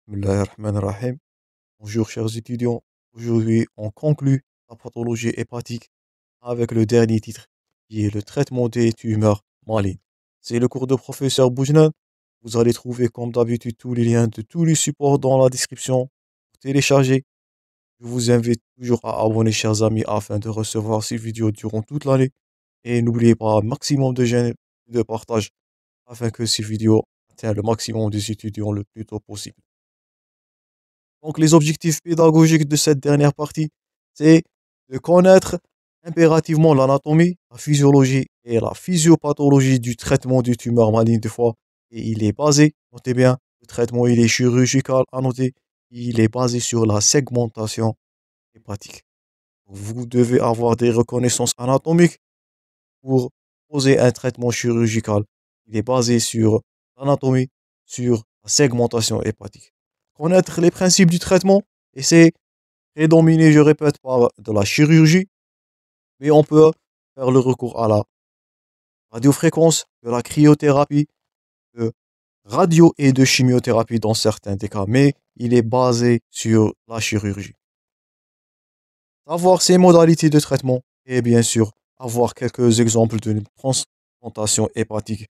Bismillahirrahmanirrahim. Bonjour chers étudiants. Aujourd'hui, on conclut la pathologie hépatique avec le dernier titre, qui est le traitement des tumeurs malignes. C'est le cours de professeur Boujnan. Vous allez trouver comme d'habitude tous les liens de tous les supports dans la description pour télécharger. Je vous invite toujours à abonner chers amis afin de recevoir ces vidéos durant toute l'année. Et n'oubliez pas un maximum de j'aime et de partage afin que ces vidéos atteignent le maximum des étudiants le plus tôt possible. Donc, les objectifs pédagogiques de cette dernière partie, c'est de connaître impérativement l'anatomie, la physiologie et la physiopathologie du traitement du tumeur maligne du foie. Et il est basé, notez bien, le traitement il est chirurgical à noter, il est basé sur la segmentation hépatique. Vous devez avoir des reconnaissances anatomiques pour poser un traitement chirurgical. Il est basé sur l'anatomie, sur la segmentation hépatique. Connaître les principes du traitement, et c'est prédominé, je répète, par de la chirurgie, mais on peut faire le recours à la radiofréquence, de la cryothérapie, de radio et de chimiothérapie dans certains des cas, mais il est basé sur la chirurgie. Savoir ces modalités de traitement et bien sûr avoir quelques exemples de transplantation hépatique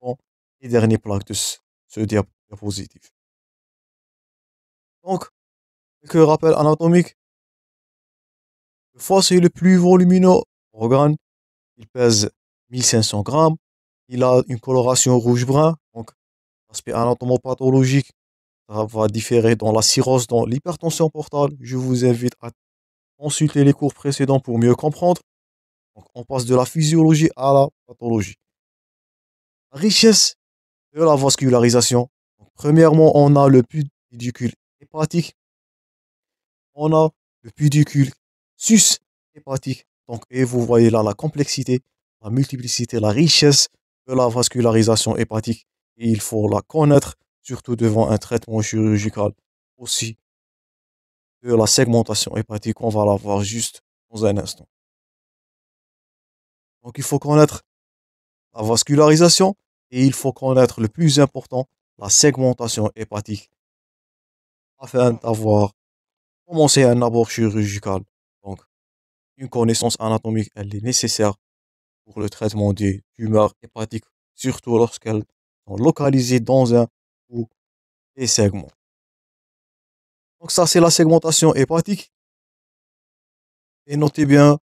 dans les derniers plaques de ce diapositive. Donc, quelques rappels anatomiques. Le foie, c'est le plus volumineux organe. Il pèse 1500 grammes. Il a une coloration rouge-brun. Donc, l'aspect anatomopathologique, ça va différer dans la cirrhose, dans l'hypertension portale. Je vous invite à consulter les cours précédents pour mieux comprendre. Donc, on passe de la physiologie à la pathologie. La richesse de la vascularisation. Donc, premièrement, on a le pédicule hépatique. On a le pédicule sus-hépatique. Donc, et vous voyez là la complexité, la multiplicité, la richesse de la vascularisation hépatique. Et il faut la connaître, surtout devant un traitement chirurgical aussi de la segmentation hépatique. On va la voir juste dans un instant. Donc, il faut connaître la vascularisation et il faut connaître le plus important, la segmentation hépatique, afin d'avoir commencé un abord chirurgical. Donc, une connaissance anatomique, elle est nécessaire pour le traitement des tumeurs hépatiques, surtout lorsqu'elles sont localisées dans un ou des segments. Donc ça, c'est la segmentation hépatique. Et notez bien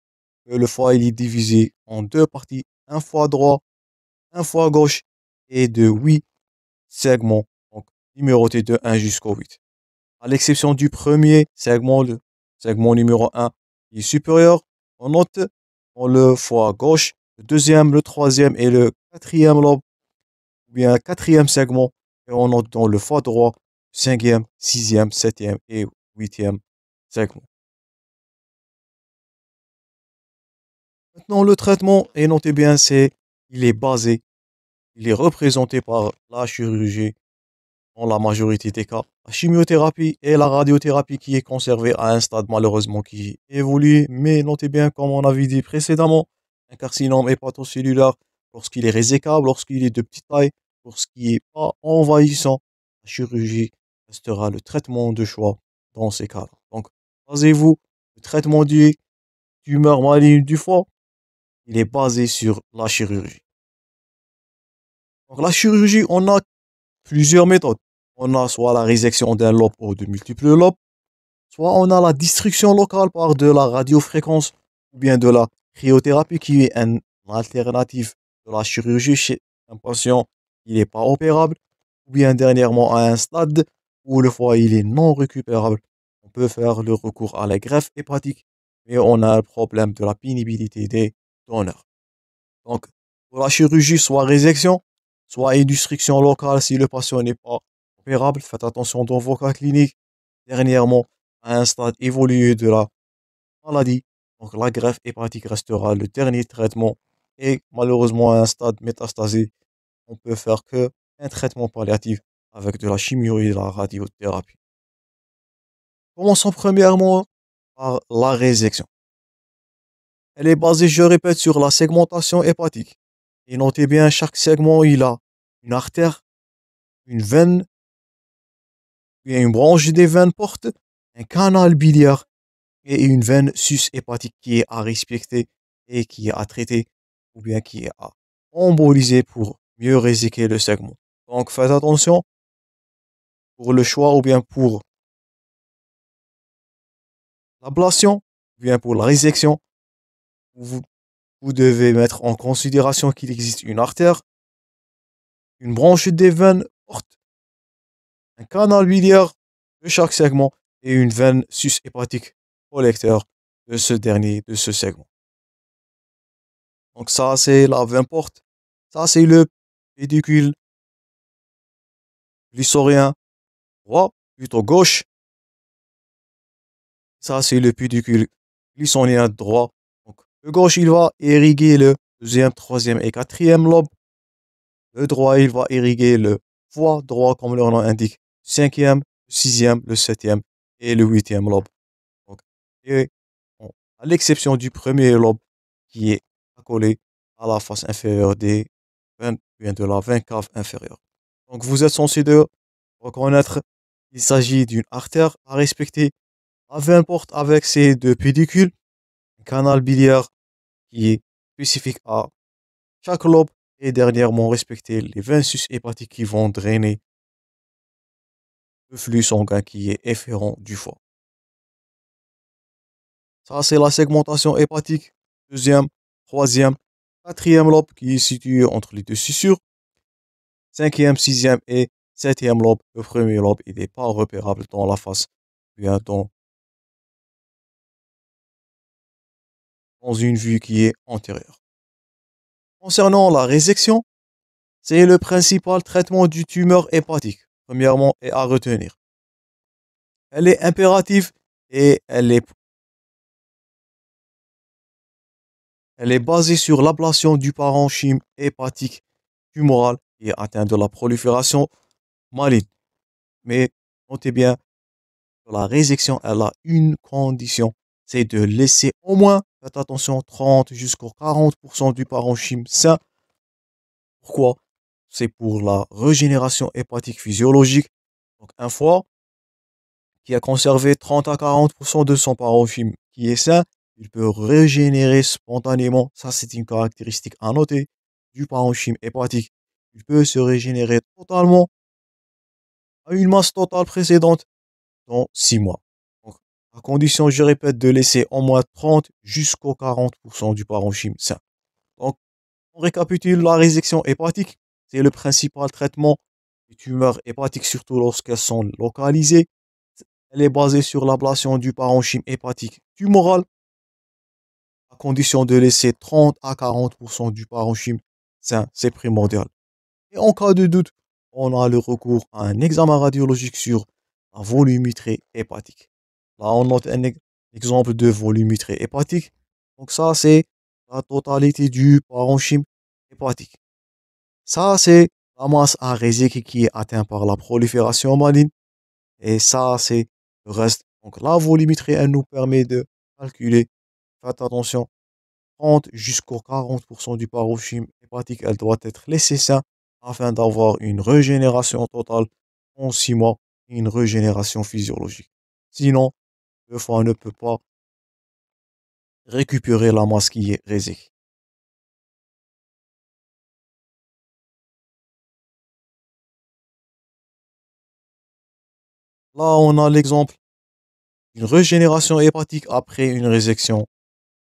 que le foie il est divisé en deux parties, un foie droit, un foie gauche, et de 8 segments, donc numérotés de 1 jusqu'au 8. À l'exception du premier segment, le segment numéro 1 qui est supérieur, on note dans le foie gauche, le deuxième, le troisième et le quatrième lobe, ou bien quatrième segment, et on note dans le foie droit, cinquième, sixième, septième et huitième segment. Maintenant, le traitement, et notez bien, il est basé, il est représenté par la chirurgie dans la majorité des cas. La chimiothérapie et la radiothérapie qui est conservée à un stade malheureusement qui évolue, mais notez bien, comme on avait dit précédemment, un carcinome hépatocellulaire, lorsqu'il est résécable, lorsqu'il est de petite taille, lorsqu'il n'est pas envahissant, la chirurgie restera le traitement de choix dans ces cas-là. Donc, basez-vous, le traitement du tumeur maligne du foie, il est basé sur la chirurgie. Donc, la chirurgie, on a plusieurs méthodes. On a soit la résection d'un lobe ou de multiples lobes, soit on a la destruction locale par de la radiofréquence ou bien de la cryothérapie qui est une alternative de la chirurgie chez un patient qui n'est pas opérable, ou bien dernièrement à un stade où le foie il est non récupérable. On peut faire le recours à la greffe hépatique, mais on a un problème de la pénibilité des donneurs. Donc, pour la chirurgie, soit résection, soit induction locale si le patient n'est pas opérable. Faites attention dans vos cas cliniques. Dernièrement, à un stade évolué de la maladie, donc la greffe hépatique restera le dernier traitement. Et malheureusement, à un stade métastasé, on peut faire que un traitement palliatif avec de la chimio et de la radiothérapie. Commençons premièrement par la résection. Elle est basée, je répète, sur la segmentation hépatique. Et notez bien, chaque segment, il a une artère, une veine, bien une branche des veines porte un canal biliaire et une veine sus-hépatique qui est à respecter et qui est à traiter ou bien qui est à emboliser pour mieux réséquer le segment. Donc faites attention pour le choix ou bien pour l'ablation ou bien pour la résection. Vous, vous devez mettre en considération qu'il existe une artère, une branche des veines porte, un canal biliaire de chaque segment et une veine sus-hépatique collecteur de ce dernier, de ce segment. Donc ça, c'est la veine porte. Ça, c'est le pédicule glycérien droit, plutôt gauche. Ça, c'est le pédicule glycérien droit. Donc, le gauche, il va irriguer le deuxième, troisième et quatrième lobe. Le droit, il va irriguer le foie droit, comme leur nom indique. Cinquième, le sixième, le septième et le huitième lobe. Donc, et, bon, à l'exception du premier lobe qui est accolé à la face inférieure des veines, bien de la veine cave inférieure. Donc, vous êtes censé de reconnaître qu'il s'agit d'une artère à respecter. La veine porte avec ses deux pédicules, un canal biliaire qui est spécifique à chaque lobe et dernièrement respecter les veines sus-hépatiques qui vont drainer le flux sanguin qui est efférent du foie. Ça, c'est la segmentation hépatique. Deuxième, troisième, quatrième lobe qui est situé entre les deux sussures. Cinquième, sixième et septième lobe. Le premier lobe, il n'est pas repérable dans la face, bien dans une vue qui est antérieure. Concernant la résection, c'est le principal traitement du tumeur hépatique, premièrement, et à retenir. Elle est impérative et elle est basée sur l'ablation du parenchyme hépatique tumoral qui est atteint de la prolifération maligne. Mais notez bien que la résection, elle a une condition, c'est de laisser au moins, faites attention, 30 jusqu'à 40% du parenchyme sain. Pourquoi? C'est pour la régénération hépatique physiologique. Donc un foie qui a conservé 30 à 40% de son parenchyme qui est sain, il peut régénérer spontanément. Ça, c'est une caractéristique à noter du parenchyme hépatique. Il peut se régénérer totalement à une masse totale précédente dans 6 mois. Donc, à condition, je répète, de laisser au moins 30 jusqu'aux 40% du parenchyme sain. Donc, on récapitule la résection hépatique. C'est le principal traitement des tumeurs hépatiques, surtout lorsqu'elles sont localisées. Elle est basée sur l'ablation du parenchyme hépatique tumoral, à condition de laisser 30 à 40% du parenchyme sain, c'est primordial. Et en cas de doute, on a le recours à un examen radiologique sur la volumétrie hépatique. Là, on note un exemple de volumétrie hépatique. Donc ça, c'est la totalité du parenchyme hépatique. Ça, c'est la masse à réséquer qui est atteinte par la prolifération maligne. Et ça, c'est le reste. Donc la volumétrie, elle nous permet de calculer, faites attention, 30 jusqu'au 40% du parenchyme hépatique, elle doit être laissée sain afin d'avoir une régénération totale en 6 mois, une régénération physiologique. Sinon, le foie ne peut pas récupérer la masse qui est réséquée. Là, on a l'exemple d'une régénération hépatique après une résection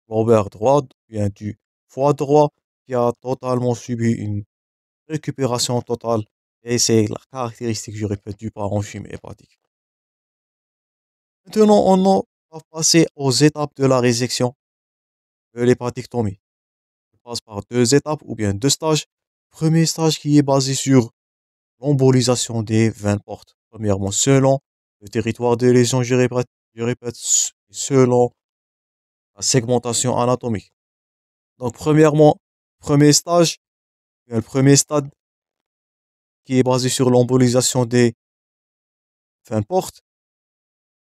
lobaire droite, bien du foie droit qui a totalement subi une récupération totale. Et c'est la caractéristique, je répète, du parenchyme hépatique. Maintenant, va passer aux étapes de la résection de l'hépatectomie. On passe par deux étapes ou bien deux stages. Premier stage qui est basé sur l'embolisation des veines portes. Premièrement, selon le territoire de lésion, je répète, selon la segmentation anatomique. Donc, premièrement, premier stage, le premier stade qui est basé sur l'embolisation des veines portes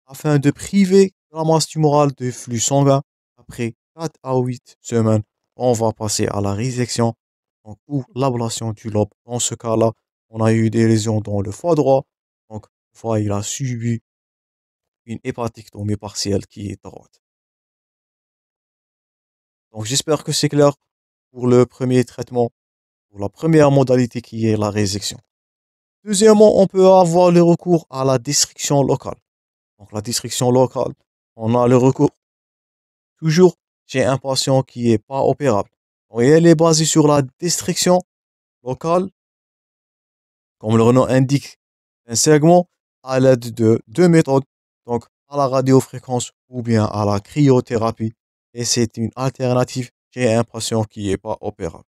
afin de priver la masse tumorale de flux sanguin. Après 4 à 8 semaines, on va passer à la résection ou l'ablation du lobe. Dans ce cas-là, on a eu des lésions dans le foie droit. Donc, Une fois, il a subi une hépatectomie partielle qui est droite. Donc, j'espère que c'est clair pour le premier traitement, pour la première modalité qui est la résection. Deuxièmement, on peut avoir le recours à la destruction locale. Donc, la destruction locale, on a le recours toujours chez un patient qui n'est pas opérable. Et elle est basée sur la destruction locale, comme le nom indique, un segment à l'aide de deux méthodes, donc à la radiofréquence ou bien à la cryothérapie. Et c'est une alternative chez un patient qui n'est pas opérable.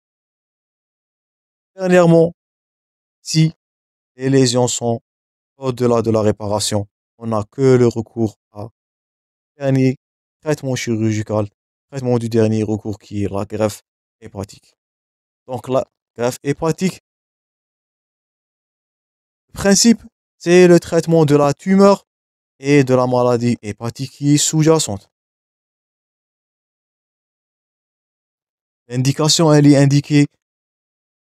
Dernièrement, si les lésions sont au-delà de la réparation, on n'a que le recours à dernier traitement chirurgical, traitement du dernier recours qui est la greffe hépatique. Donc la greffe hépatique, le principe, c'est le traitement de la tumeur et de la maladie hépatique qui est sous-jacente. L'indication, elle est indiquée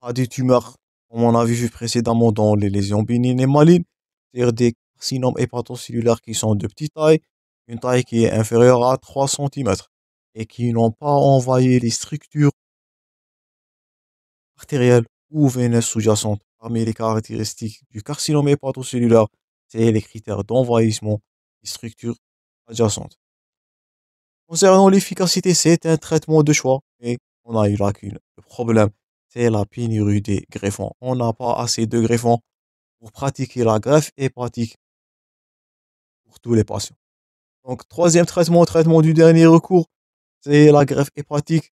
à des tumeurs, comme on a vu précédemment dans les lésions bénignes et malignes, c'est-à-dire des carcinomes hépatocellulaires qui sont de petite taille, une taille qui est inférieure à 3 cm et qui n'ont pas envahi les structures artérielles ou veineuses sous-jacentes. Parmi les caractéristiques du carcinome hépatocellulaire, c'est les critères d'envahissement des structures adjacentes. Concernant l'efficacité, c'est un traitement de choix, mais on a une lacune. Le problème, c'est la pénurie des greffons. On n'a pas assez de greffons pour pratiquer la greffe hépatique pour tous les patients. Donc, troisième traitement, traitement du dernier recours, c'est la greffe hépatique.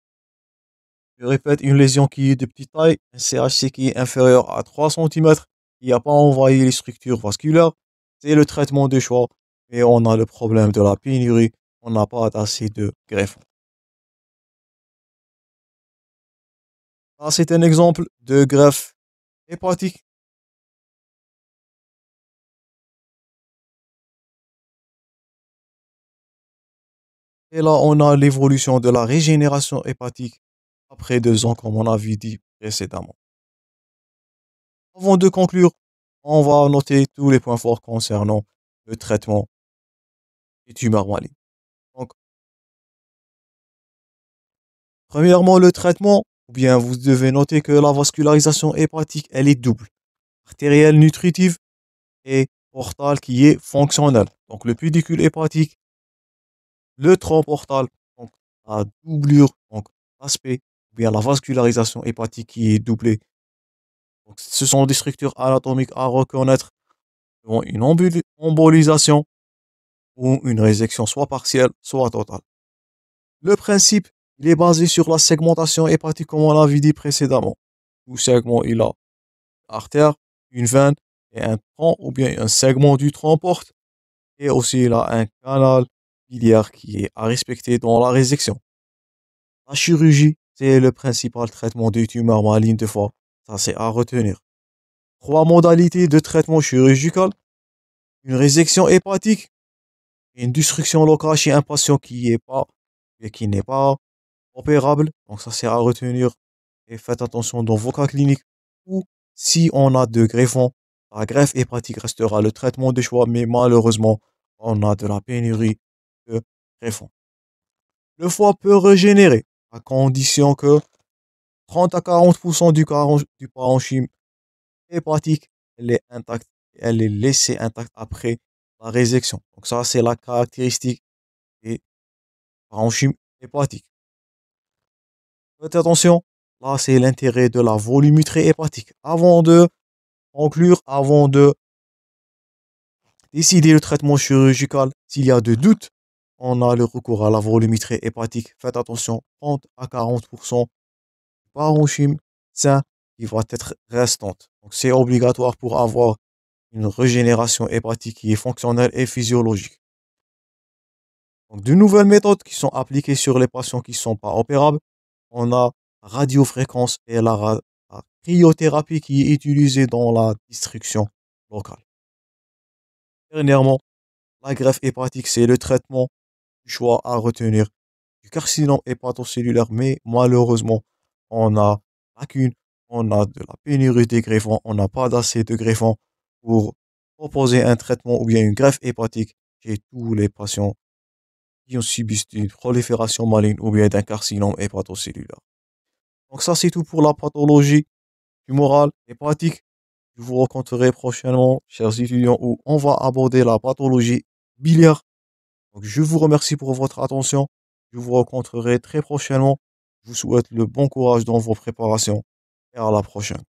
Je répète, une lésion qui est de petite taille, un CHC qui est inférieur à 3 cm, qui n'a pas envahi les structures vasculaires, c'est le traitement de choix. Mais on a le problème de la pénurie, on n'a pas assez de greffons. Là, c'est un exemple de greffe hépatique. Et là, on a l'évolution de la régénération hépatique après 2 ans, comme on avait dit précédemment. Avant de conclure, on va noter tous les points forts concernant le traitement des tumeurs malignes. Donc, premièrement, le traitement, ou bien vous devez noter que la vascularisation hépatique, elle est double. Artérielle nutritive et portale qui est fonctionnelle. Donc, le pédicule hépatique, le tronc portal, donc la doublure, donc l'aspect, ou bien la vascularisation hépatique qui est doublée. Donc, ce sont des structures anatomiques à reconnaître devant une embolisation ou une résection soit partielle, soit totale. Le principe, il est basé sur la segmentation hépatique comme on l'avait dit précédemment. Tout segment, il a une artère, une veine et un tronc ou bien un segment du tronc porte. Et aussi, il a un canal biliaire qui est à respecter dans la résection. La chirurgie, c'est le principal traitement des tumeurs malignes de foie. Ça, c'est à retenir. 3 modalités de traitement chirurgical. Une résection hépatique, une destruction locale chez un patient qui n'est pas opérable. Donc ça, c'est à retenir. Et faites attention dans vos cas cliniques. Ou si on a de greffons, la greffe hépatique restera le traitement de choix, mais malheureusement, on a de la pénurie de greffons. Le foie peut régénérer, à condition que 30 à 40% du parenchyme hépatique, elle est intacte, elle est laissée intacte après la résection. Donc ça, c'est la caractéristique des parenchymes hépatiques. Faites attention, là, c'est l'intérêt de la volumétrie hépatique. Avant de conclure, avant de décider le traitement chirurgical, s'il y a de doutes, on a le recours à la volumétrie hépatique. Faites attention, 30 à 40% parenchyme sain qui va être restante. Donc c'est obligatoire pour avoir une régénération hépatique qui est fonctionnelle et physiologique. Donc de nouvelles méthodes qui sont appliquées sur les patients qui ne sont pas opérables. On a la radiofréquence et la cryothérapie qui est utilisée dans la destruction locale. Dernièrement, la greffe hépatique, c'est le traitement du choix à retenir du carcinome hépatocellulaire, mais malheureusement, on a lacune, on a de la pénurie des greffons, on n'a pas d'assez de greffons pour proposer un traitement ou bien une greffe hépatique chez tous les patients qui ont subi une prolifération maligne ou bien d'un carcinome hépatocellulaire. Donc ça, c'est tout pour la pathologie tumorale hépatique. Je vous rencontrerai prochainement, chers étudiants, où on va aborder la pathologie biliaire. Donc je vous remercie pour votre attention. Je vous rencontrerai très prochainement. Je vous souhaite le bon courage dans vos préparations et à la prochaine.